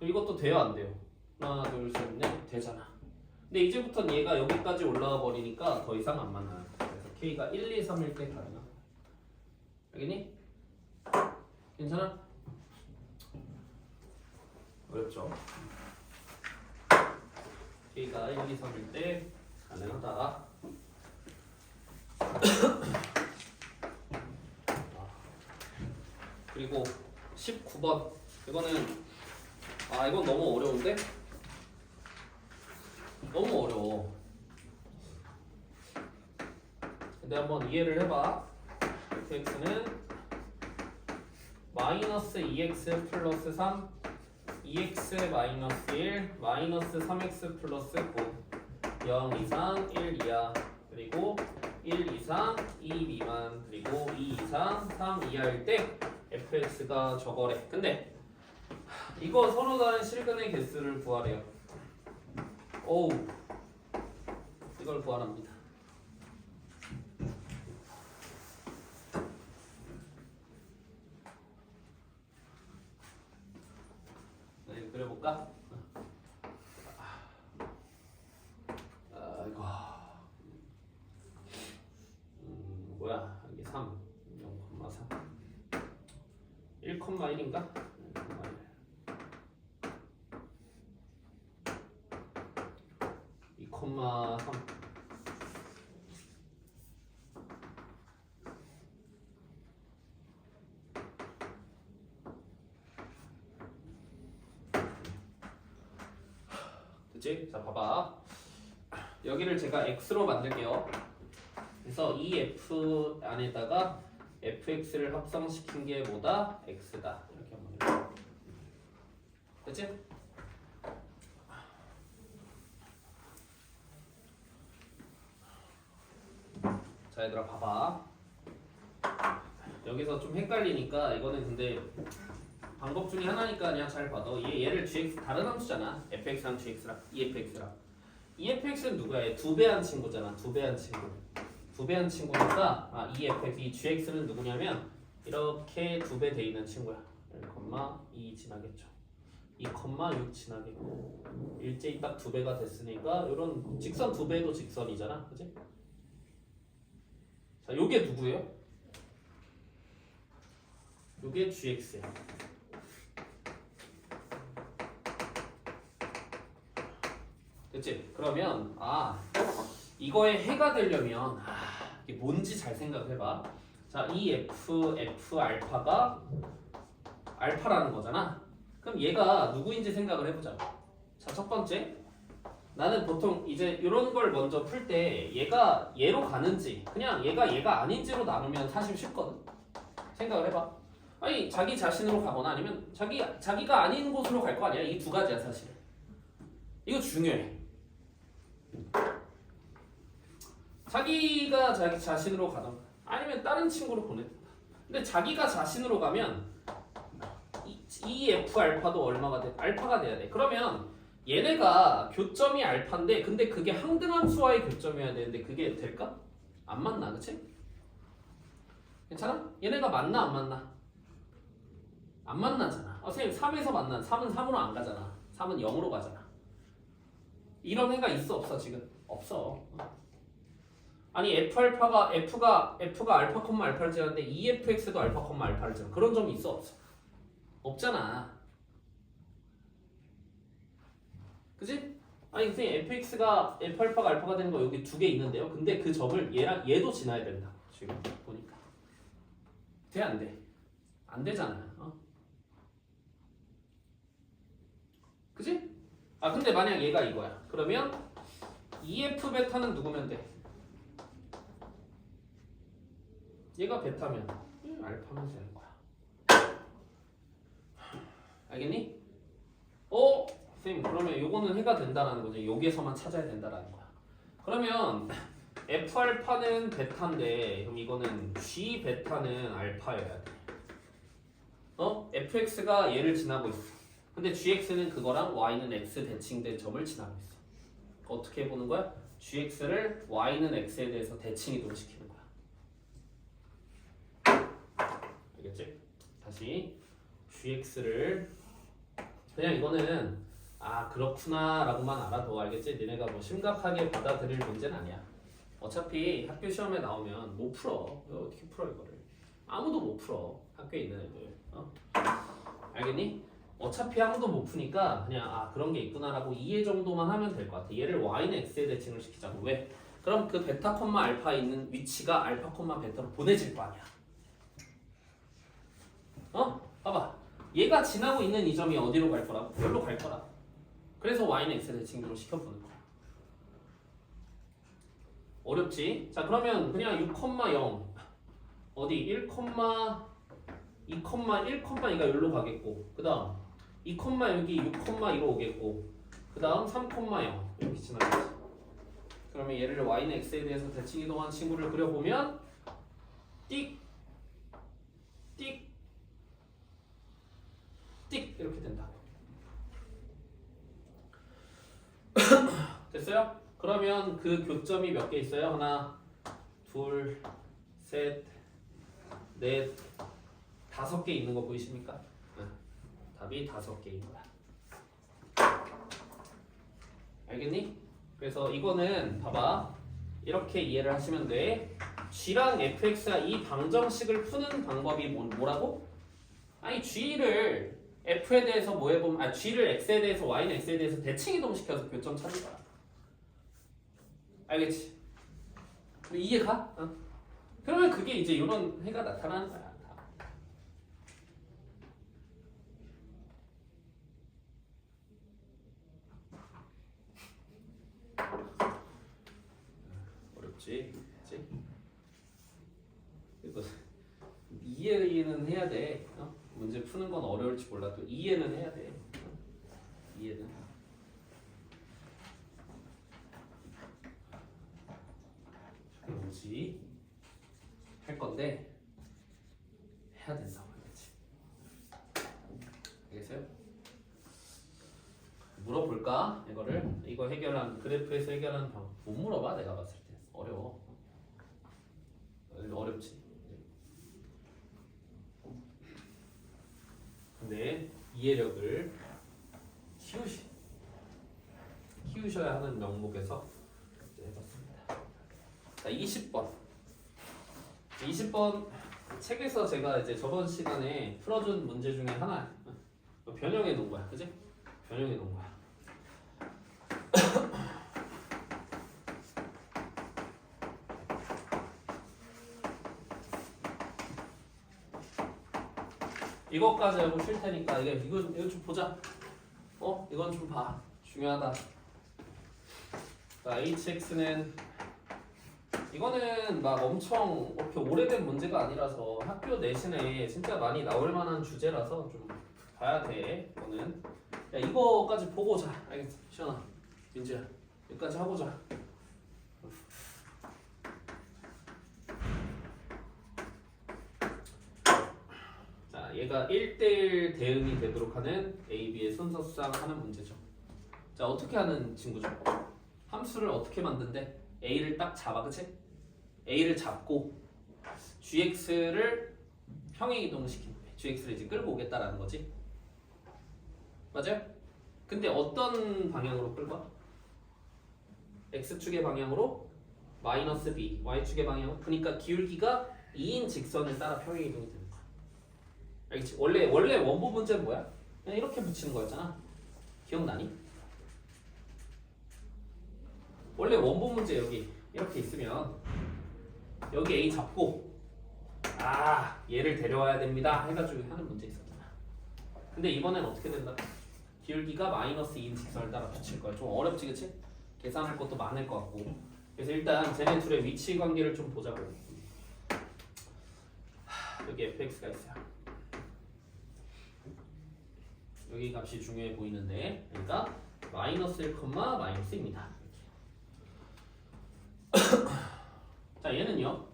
이것도 돼요, 안 돼요? 하나, 둘, 셋, 넷 되잖아. 근데 이제부터는 얘가 여기까지 올라와 버리니까 더 이상 안 만나요. 그래서 K가 1, 2, 3일 때 가능한. 알겠니? 괜찮아? 어렵죠? K가 1, 2, 3일 때 가능하다. 그리고 19번 이거는 이건 너무 어려운데? 너무 어려워. 근데 한번 이해를 해봐. fx는 마이너스 2x 플러스 3 2x 마이너스 1 마이너스 3x 플러스 9 0 이상 1 이하 그리고 1 이상 2 미만 그리고 2 이상 3 이하일 때 fx가 저거래. 근데 이거 서로 다른 실근의 개수를 구하래요. 오우 이걸 구하랍니다. 네, 그려볼까? 이거 뭐야 이게 3 0,3 1,1인가? 2,3 됐지? 자 봐봐 여기를 제가 x로 만들게요. 그래서 이 f 안에다가 fx를 합성시킨 게 뭐다? x다 이렇게 한번 해볼게요. 됐지? 자 얘들아 봐봐 여기서 좀 헷갈리니까 이거는 근데 방법 중에 하나니까 그냥 잘 봐도 얘를 gx 다른 함수잖아. fx랑 gx랑 efx랑 efx는 누구야? 얘 두 배한 친구잖아. 두 배한 친구. 두 배한 친구니까 efx 이 gx는 누구냐면 이렇게 두 배 돼 있는 친구야. 1,2 지나겠죠. 2,6 지나겠고 일제히 딱 두 배가 됐으니까 이런 직선 두 배도 직선이잖아. 그지? 자, 요게 누구예요? 요게 gx야. 됐지? 그러면 이거에 해가 되려면 이게 뭔지 잘 생각해봐. 자, 이 f 알파가 알파라는 거잖아. 그럼 얘가 누구인지 생각을 해보자. 자, 첫 번째 나는 보통 이제 이런 걸 먼저 풀 때 얘가 얘로 가는지 그냥 얘가 아닌지로 나누면 사실 쉽거든. 생각을 해봐. 아니 자기 자신으로 가거나 아니면 자기가 아닌 곳으로 갈 거 아니야. 이 두 가지야 사실. 이거 중요해. 자기가 자기 자신으로 가던가 아니면 다른 친구로 보내든가. 근데 자기가 자신으로 가면 이 f 알파도 얼마가 돼? 알파가 돼야 돼. 그러면 얘네가 교점이 알파인데 근데 그게 항등함수와의 교점이어야 되는데 그게 될까? 안 맞나 그치? 괜찮아? 얘네가 맞나 안 맞나? 안 만나잖아. 선생님 3에서 만난 3은 3으로 안 가잖아. 3은 0으로 가잖아. 이런 애가 있어 없어 지금? 없어. 아니 f가 알파 콤마 알파를 지나는데 efx도 알파 콤마 알파를 지나. 그런 점이 있어 없어? 없잖아. 그지? 아니 선생님 fx가 f알파가 알파가 되는 거 여기 두 개 있는데요. 근데 그 점을 얘도 지나야 된다. 지금 보니까 돼 안 돼? 안 되잖아. 그지? 근데 만약 얘가 이거야. 그러면 EF 베타는 누구면 돼? 얘가 베타면 알파면 되는 거야. 알겠니? 선생님 그러면 요거는 해가 된다라는 거죠. 여기에서만 찾아야 된다라는 거야. 그러면 F 알파는 베타인데 그럼 이거는 G 베타는 알파여야 돼. fx가 얘를 지나고 있어. 근데 gx는 그거랑 y는 x 대칭된 점을 지나고 있어. 어떻게 보는 거야? gx를 y는 x에 대해서 대칭 이동시키는 거야. 알겠지? 다시 gx를 그냥 이거는 그렇구나 라고만 알아도 알겠지? 니네가 뭐 심각하게 받아들일 문제는 아니야. 어차피 학교 시험에 나오면 못 풀어. 어떻게 풀어 이거를. 아무도 못 풀어. 학교에 있는 애들. 알겠니? 어차피 아무도 못 푸니까 그냥 그런 게 있구나라고 이해 정도만 하면 될 것 같아. 얘를 y는 x에 대칭을 시키자고. 왜? 그럼 그 베타 콤마 알파에 있는 위치가 알파 콤마 베타로 보내질 거 아니야. 봐봐. 얘가 지나고 있는 이 점이 어디로 갈 거라고? 여기로 갈 거라. 그래서 y는 x에 대칭으로 시켜보는 거야. 어렵지? 자 그러면 그냥 6,0 어디 1, 2, 1,2가 여기로 가겠고 그 다음 2, 여기 6,2로 오겠고 그 다음 3,0 이렇게 지나가지. 그러면 얘를 y는 x에 대해서 대칭 이동한 친구를 그려보면 띡 띡 띡 이렇게 된다. 됐어요? 그러면 그 교점이 몇 개 있어요? 하나, 둘, 셋, 넷, 5개 있는 거 보이십니까? 답이 5개인 거야. 알겠니? 그래서 이거는 봐봐. 이렇게 이해를 하시면 돼. g랑 fx가 이 방정식을 푸는 방법이 뭐라고? 아니 g를 f에 대해서 뭐 해보면 g를 x에 대해서 y는 x에 대해서 대칭 이동시켜서 교점 찾는 거야. 알겠지? 이해가? 그러면 그게 이제 이런 해가 나타나는 거야. 어렵지? 그치? 이거 이해는 해야 돼. 문제 푸는 건 어려울지 몰라도 이해는 해야 돼. 이해는. 저게 뭐지? 할 건데 해야 된다고 해야지. 알겠어요? 물어볼까? 이거 해결한 그래프에서 해결하는 방법 못 물어봐. 내가 봤을 때 어려워. 어렵지. 근데 이해력을 키우셔야 하는 명목에서 해봤습니다. 자, 20번 책에서 제가 이제 저번 시간에 풀어준 문제 중에 하나 변형해 놓은 거야, 그지? 변형해 놓은 거야. 이것까지 하고 쉴 테니까 이거 좀 보자. 이건 좀 봐. 중요하다. 자, hx는 이거는 막 엄청 이렇게 오래된 문제가 아니라서 학교 내신에 진짜 많이 나올 만한 주제라서 좀 봐야 돼. 이거는 야 이거까지 보고 자. 알겠어, 시원아, 민지야, 여기까지 하고 자. 자, 얘가 1대1 대응이 되도록 하는 A, B의 순서상 하는 문제죠. 자, 어떻게 하는 친구죠? 함수를 어떻게 만든대? A를 딱 잡아, 그치? A를 잡고 GX를 평행 이동시키는 거야. GX를 이제 끌고 오겠다라는 거지. 맞아요? 근데 어떤 방향으로 끌고 와? X축의 방향으로 마이너스 B, Y축의 방향으로. 그러니까 기울기가 2인 직선을 따라 평행 이동이 되는 거야. 알겠지? 원래 원부 문제는 뭐야? 그냥 이렇게 붙이는 거였잖아. 기억나니? 원래 원본 문제 여기 이렇게 있으면 여기 A 잡고 얘를 데려와야 됩니다 해가지고 하는 문제 있었잖아. 근데 이번엔 어떻게 된다? 기울기가 마이너스 2인 직선을 따라 붙일 거야. 좀 어렵지, 그치? 계산할 것도 많을 것 같고. 그래서 일단 쟤네 둘의 위치 관계를 좀 보자고. 여기 fx가 있어요. 여기 값이 중요해 보이는데, 그러니까 마이너스 1, 마이너스입니다. 자, 얘는요.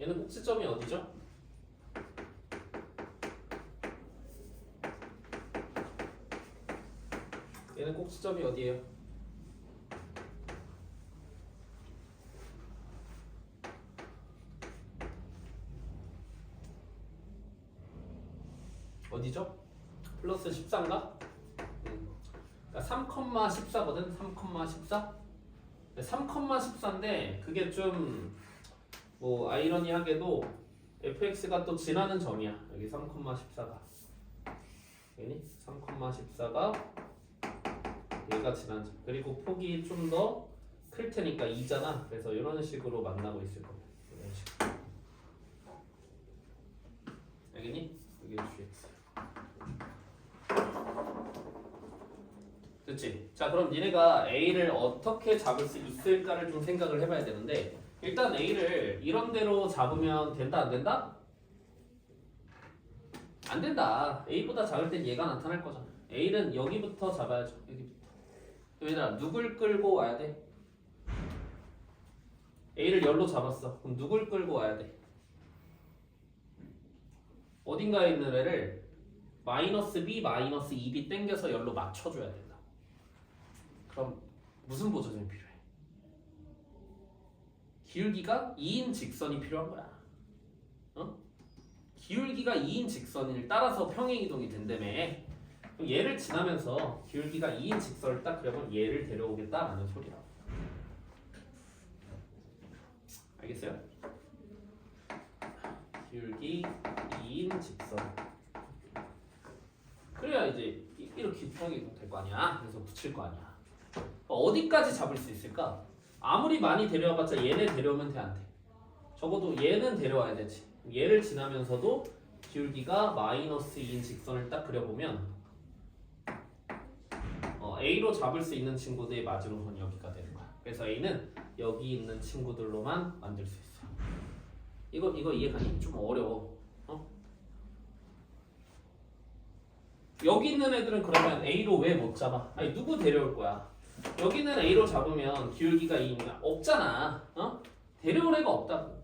얘는 꼭지점이 어디죠? 얘는 꼭지점이 어디예요? 어디죠? 플러스 14인가? 그러니까 3,14거든. 3,14? 3,14인데 그게 좀 뭐 아이러니하게도 fx가 또 지나는 점이야. 여기 3,14가. 여기 3,14가 얘가 지난 점. 그리고 폭이 좀 더 클 테니까 2잖아. 그래서 이런 식으로 만나고 있을 거야. 이런 식으로. 알겠니? 이게 gx. 됐지? 자, 그럼 니네가 a를 어떻게 잡을 수 있을까를 좀 생각을 해봐야 되는데, 일단 a를 이런 대로 잡으면 된다 안 된다? 안 된다. a보다 작을 땐 얘가 나타날 거잖아. a는 여기부터 잡아야죠. 여기부터. 얘들아, 누굴 끌고 와야 돼? a를 열로 잡았어. 그럼 누굴 끌고 와야 돼? 어딘가에 있는 애를 마이너스 b 마이너스 2b 땡겨서 열로 맞춰줘야 된다. 그럼 무슨 보조점이 필요해? 기울기가 2인 직선이 필요한 거야. 어? 기울기가 2인 직선을 따라서 평행이동이 된다며. 그럼 얘를 지나면서 기울기가 2인 직선을 딱 그려면 얘를 데려오겠다라는 소리라고. 알겠어요? 기울기 2인 직선. 그래야 이제 이렇게 평행이동 될 거 아니야. 그래서 붙일 거 아니야. 어디까지 잡을 수 있을까? 아무리 많이 데려와봤자 얘네 데려오면 돼 안 돼? 적어도 얘는 데려와야 되지. 얘를 지나면서도 기울기가 마이너스 2인 직선을 딱 그려보면 A로 잡을 수 있는 친구들의 마지노선 여기가 되는 거야. 그래서 A는 여기 있는 친구들로만 만들 수 있어. 이거 이해가니? 좀 어려워. 여기 있는 애들은 그러면 A로 왜 못 잡아? 아니 누구 데려올 거야? 여기는 A로 잡으면 기울기가 2니까 없잖아. 데려올 애가 없다고.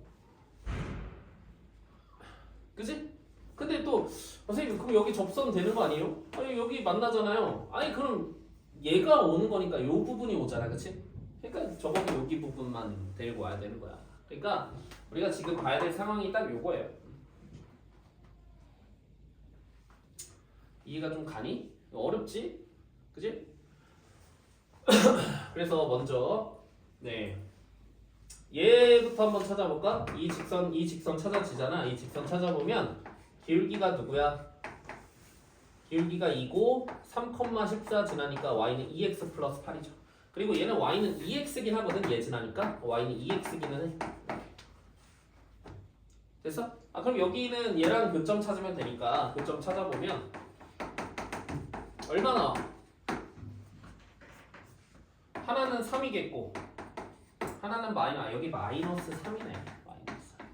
그지? 근데 또 선생님 그럼 여기 접선 되는 거 아니에요? 아니 여기 만나잖아요. 아니 그럼 얘가 오는 거니까 요 부분이 오잖아. 그치? 그러니까 적어도 여기 부분만 데리고 와야 되는 거야. 그러니까 우리가 지금 봐야 될 상황이 딱 요거예요. 이해가 좀 가니? 어렵지? 그지? 그래서 먼저 얘부터 한번 찾아볼까? 이 직선 찾아지잖아. 이 직선 찾아보면 기울기가 누구야? 기울기가 2고 3,14 지나니까 y는 2x 플러스 8이죠. 그리고 얘는 y는 2x긴 하거든. 얘 지나니까 y는 2x기는 해. 됐어? 그럼 여기는 얘랑 교점 찾으면 되니까 교점 찾아보면 얼마나? 하나는 3이겠고 하나는 여기 마이너스 3이네. 마이너스 3.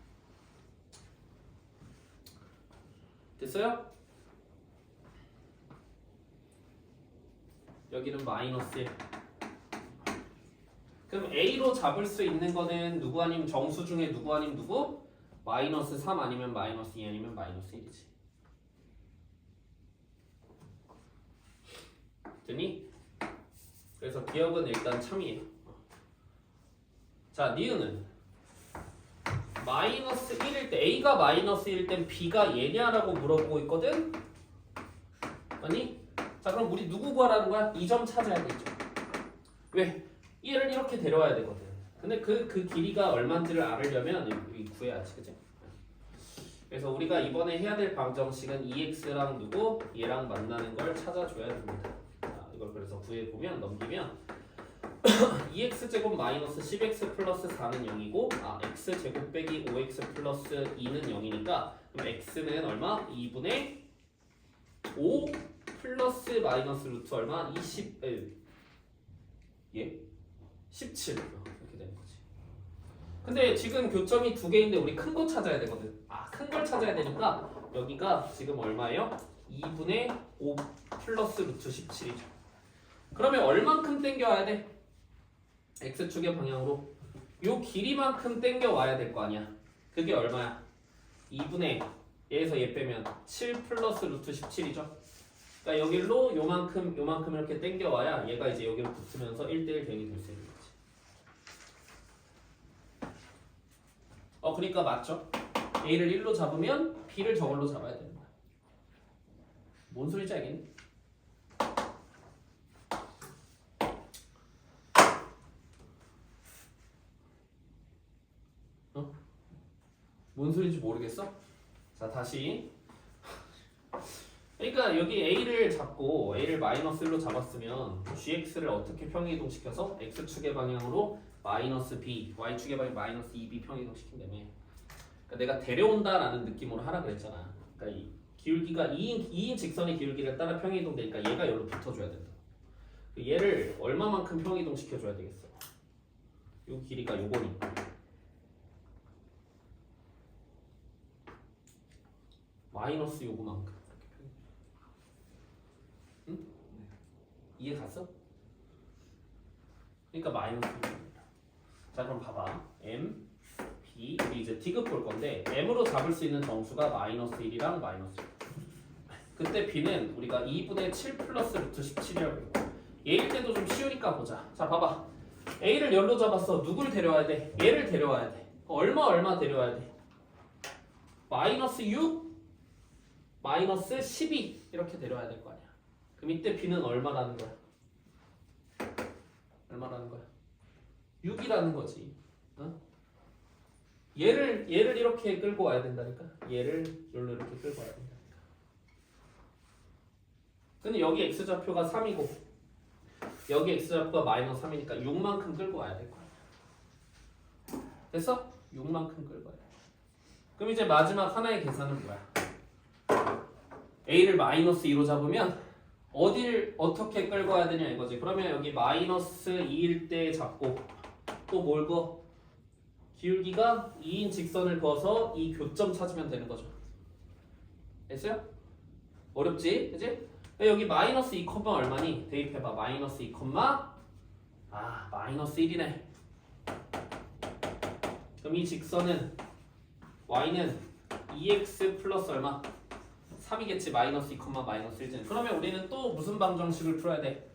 됐어요? 여기는 마이너스 1. 그럼 A로 잡을 수 있는 거는 누구 아니면 정수 중에 누구 아니면 누구? 마이너스 3 아니면 마이너스 2 아니면 마이너스 1이지. 됐니? 그래서 기억은 일단 참이에요. 자, 니은은 마이너스 1일 때 A가 마이너스 1일 땐 B가 얘냐라고 물어보고 있거든? 아니? 자, 그럼 우리 누구 구하라는 거야? 2점 찾아야 되죠. 왜? 1을 이렇게 데려와야 되거든. 근데 그 길이가 얼마인지를 알으려면 여기 구해야지. 그치? 그래서 우리가 이번에 해야 될 방정식은 2x랑 누구? 얘랑 만나는 걸 찾아줘야 됩니다. 자, 이걸 그래서 구해보면 넘기면 2x제곱 마이너스 10x 플러스 4는 0이고 x제곱 빼기 5x 플러스 2는 0이니까 그럼 x는 얼마? 2분의 5 플러스 마이너스 루트 얼마? 17 이렇게 되는 거지. 근데 지금 교점이 두 개인데 우리 큰 거 찾아야 되거든. 큰 걸 찾아야 되니까 여기가 지금 얼마예요? 2분의 5 플러스 루트 17이죠. 그러면 얼만큼 땡겨와야 돼? x축의 방향으로 요 길이만큼 땡겨와야 될 거 아니야. 그게 얼마야? 2분의 얘에서 얘 빼면 7 플러스 루트 17이죠. 그러니까 여기로 요만큼 이렇게 땡겨와야 얘가 이제 여기로 붙으면서 1대1 대응이 될 수 있는 거지. 그러니까 맞죠? A를 1로 잡으면 B를 저걸로 잡아야 되는 거야. 뭔 소리인지 알겠니? 뭔 소리인지 모르겠어? 자 다시. 그러니까 여기 a를 잡고 a를 마이너스 1로 잡았으면 gx를 어떻게 평이동시켜서 x축의 방향으로 마이너스 b, y축의 방향 마이너스 2b 평이동시킨다며. 그러니까 내가 데려온다라는 느낌으로 하라 그랬잖아. 그러니까 이 기울기가 2인 직선의 기울기를 따라 평이동되니까 얘가 여기로 붙어줘야 된다. 얘를 얼마만큼 평이동시켜줘야 되겠어? 요 길이가 요거니까 마이너스 요거만큼. 응? 이해 갔어? 그러니까 마이너스 요거입니다. 자 그럼 봐봐. m, b 우리 이제 디귿 볼 건데 m으로 잡을 수 있는 정수가 마이너스 1이랑 마이너스 1. 그때 b는 우리가 2분의 7 플러스 루트 17이라고 했고 얘일 때도 좀 쉬우니까 보자. 자 봐봐. a를 열로 잡았어. 누굴 데려와야 돼? 얘를 데려와야 돼. 얼마 데려와야 돼? 마이너스 6, 마이너스 12 이렇게 데려와야 될 거 아니야. 그럼 이때 b는 얼마라는 거야? 얼마라는 거야? 6이라는 거지. 어? 얘를 이렇게 끌고 와야 된다니까. 얘를 열로 이렇게 끌고 와야 된다니까. 근데 여기 x좌표가 3이고 여기 x좌표가 마이너스 3이니까 6만큼 끌고 와야 될 거야. 됐어? 6만큼 끌고 와야 돼. 그럼 이제 마지막 하나의 계산은 뭐야? a를 마이너스 2로 잡으면 어딜 어떻게 끌고 와야 되냐 이거지. 그러면 여기 마이너스 2일 때 잡고 또 뭘 그어? 기울기가 2인 직선을 그어서 이 교점 찾으면 되는 거죠. 됐어요? 어렵지? 그치? 여기 마이너스 2, 얼마니? 대입해봐. 마이너스 2, 마이너스 1이네. 그럼 이 직선은 y는 2x 플러스 얼마? 3이겠지. 마이너스 2, 마이너스 1는. 그러면 우리는 또 무슨 방정식을 풀어야 돼?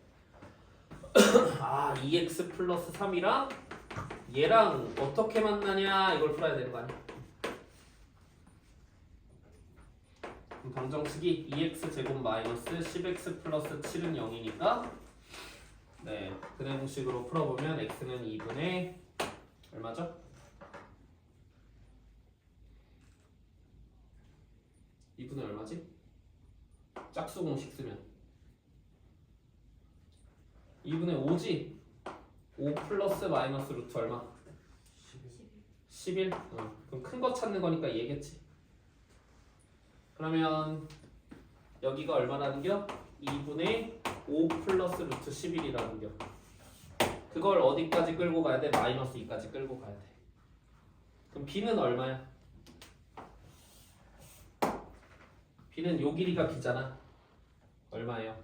2x 플러스 3이랑 얘랑 어떻게 만나냐 이걸 풀어야 되는 거 아니야? 방정식이 2x 제곱 마이너스 10x 플러스 7은 0이니까 네, 그 형식으로 풀어보면 x는 2분의 얼마죠? 얼마지? 짝수 공식 쓰면 2분의 5지? 5 플러스 마이너스 루트 얼마? 11? 그럼 큰 거 찾는 거니까 얘겠지. 그러면 여기가 얼마라는 겨? 2분의 5 플러스 루트 11이라는 겨. 그걸 어디까지 끌고 가야 돼? 마이너스 2까지 끌고 가야 돼. 그럼 b는 얼마야? b는 요 길이가 b잖아. 얼마예요?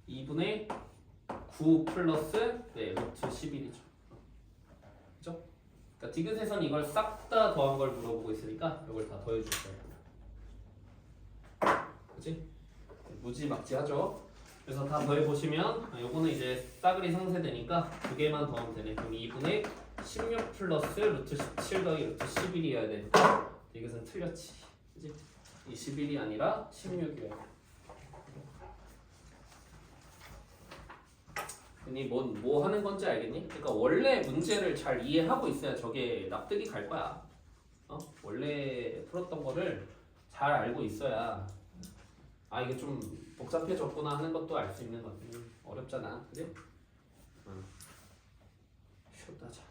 2분의 9 플러스 루트 11이죠. 그죠? 그러니까 디귿에선 이걸 싹 다 더한 걸 물어보고 있으니까 이걸 다 더해 줄 거예요. 그치? 무지막지하죠? 그래서 다 더해 보시면 요거는 이제 싸그리 상쇄되니까 두 개만 더하면 되네. 그럼 2분의 16 플러스 루트 17 더하기 루트 11이어야 되니까 이것은 틀렸지. 그치? 이 11이 아니라 16이어야 돼. 니 뭐 하는 건지 알겠니? 그러니까 원래 문제를 잘 이해하고 있어야 저게 납득이 갈 거야. 원래 풀었던 거를 잘 알고 있어야 이게 좀 복잡해졌구나 하는 것도 알 수 있는 거지. 어렵잖아, 그지? 쉬었다 자.